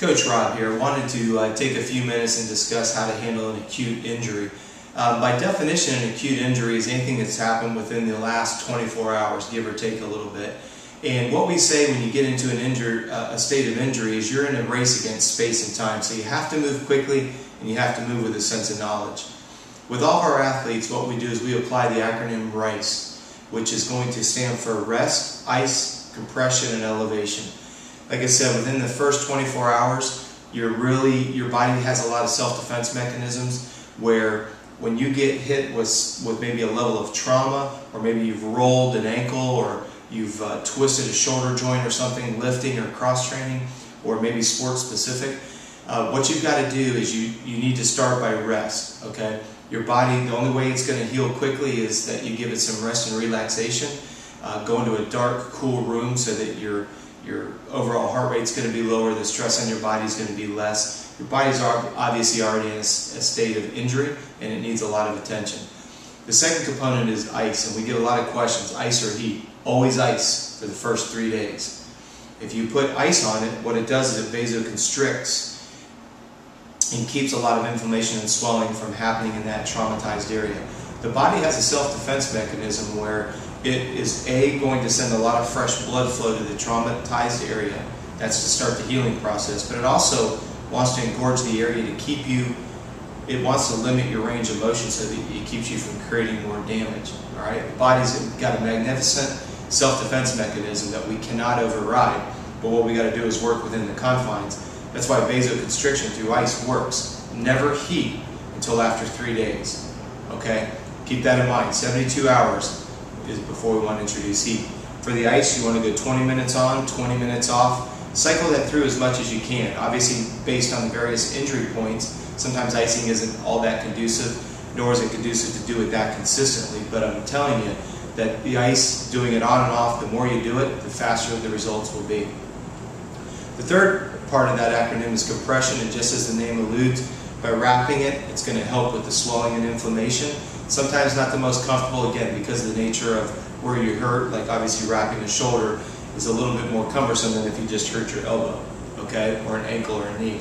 Coach Rob here. I wanted to take a few minutes and discuss how to handle an acute injury. By definition, an acute injury is anything that's happened within the last 24 hours, give or take a little bit. And what we say when you get into a state of injury is you're in a race against space and time. So you have to move quickly and you have to move with a sense of knowledge. With all of our athletes, what we do is we apply the acronym RICE, which is going to stand for rest, ice, compression, and elevation. Like I said, within the first 24 hours, your body has a lot of self-defense mechanisms where when you get hit with maybe a level of trauma, or maybe you've rolled an ankle, or you've twisted a shoulder joint or something, lifting or cross-training, or maybe sports-specific, what you've got to do is you need to start by rest, okay? Your body, the only way it's going to heal quickly is that you give it some rest and relaxation. Go into a dark, cool room so that your overall heart rate's going to be lower, the stress on your body is going to be less. Your body's obviously already in a state of injury and it needs a lot of attention. The second component is ice, and we get a lot of questions, ice or heat. Always ice for the first 3 days. If you put ice on it, what it does is it vasoconstricts and keeps a lot of inflammation and swelling from happening in that traumatized area. The body has a self-defense mechanism where it is going to send a lot of fresh blood flow to the traumatized area. That's to start the healing process. But it also wants to engorge the area to keep you, it wants to limit your range of motion so that it keeps you from creating more damage. All right? The body's got a magnificent self-defense mechanism that we cannot override. But what we got to do is work within the confines. That's why vasoconstriction through ice works. Never heat until after 3 days. Okay? Keep that in mind. 72 hours is before we want to introduce heat. For the ice, you want to go 20 minutes on, 20 minutes off. Cycle that through as much as you can. Obviously, based on the various injury points, sometimes icing isn't all that conducive, nor is it conducive to do it that consistently. But I'm telling you that the ice, doing it on and off, the more you do it, the faster the results will be. The third part of that acronym is compression, and just as the name alludes, by wrapping it, it's going to help with the swelling and inflammation. Sometimes not the most comfortable, again, because of the nature of where you hurt, like obviously wrapping a shoulder is a little bit more cumbersome than if you just hurt your elbow, okay, or an ankle or a knee.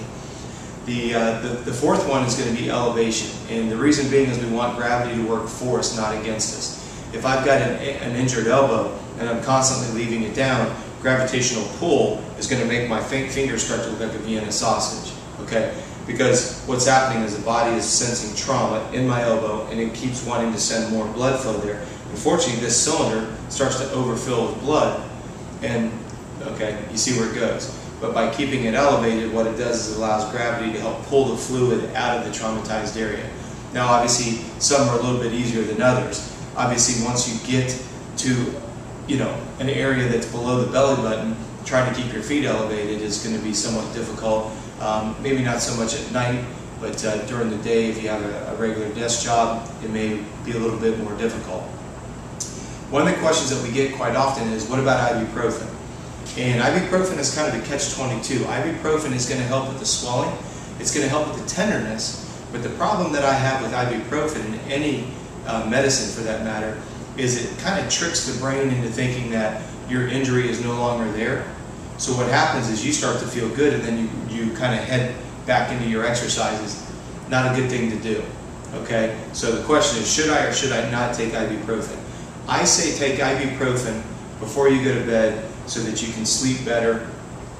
The fourth one is going to be elevation, and the reason being is we want gravity to work for us, not against us. If I've got an injured elbow and I'm constantly leaving it down, gravitational pull is going to make my fingers start to look like a Vienna sausage, okay? Because what's happening is the body is sensing trauma in my elbow and it keeps wanting to send more blood flow there. Unfortunately, this cylinder starts to overfill with blood and, okay, you see where it goes. But by keeping it elevated, what it does is it allows gravity to help pull the fluid out of the traumatized area. Now, obviously, some are a little bit easier than others. Obviously, once you get to, an area that's below the belly button, trying to keep your feet elevated is going to be somewhat difficult. Maybe not so much at night, but during the day, if you have a regular desk job, it may be a little bit more difficult. One of the questions that we get quite often is, what about ibuprofen? And ibuprofen is kind of a catch-22. Ibuprofen is going to help with the swelling, it's going to help with the tenderness, but the problem that I have with ibuprofen, and any medicine for that matter, is it kind of tricks the brain into thinking that your injury is no longer there. So what happens is you start to feel good and then you kind of head back into your exercises. Not a good thing to do, okay? So the question is, should I or should I not take ibuprofen? I say take ibuprofen before you go to bed so that you can sleep better,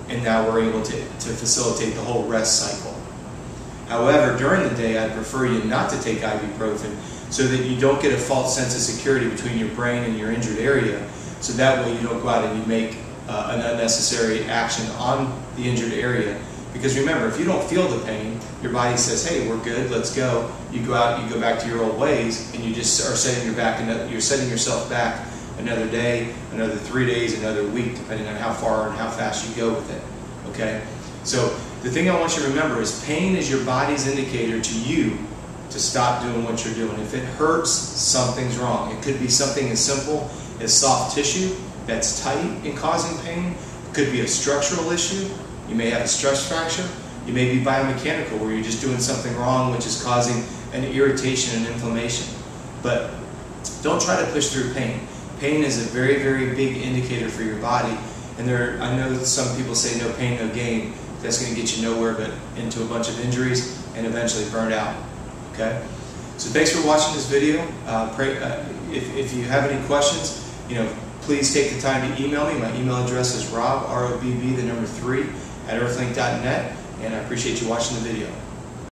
and now we're able to facilitate the whole rest cycle. However, during the day, I'd prefer you not to take ibuprofen so that you don't get a false sense of security between your brain and your injured area, so that way you don't go out and you make an unnecessary action on the injured area. Because remember, if you don't feel the pain, your body says, hey, we're good, let's go. You go out, you go back to your old ways, and you just are setting yourself back another day, another 3 days, another week, depending on how far and how fast you go with it, okay? So the thing I want you to remember is pain is your body's indicator to you to stop doing what you're doing. If it hurts, something's wrong. It could be something as simple as soft tissue that's tight and causing pain. It could be a structural issue. You may have a stress fracture. You may be biomechanical, where you're just doing something wrong, which is causing an irritation and inflammation. But don't try to push through pain. Pain is a very, very big indicator for your body. And I know that some people say no pain, no gain. that's going to get you nowhere but into a bunch of injuries and eventually burn out. Okay? So thanks for watching this video. If you have any questions, please take the time to email me. My email address is robb, R-O-B-B, the number 3, @earthlink.net, and I appreciate you watching the video.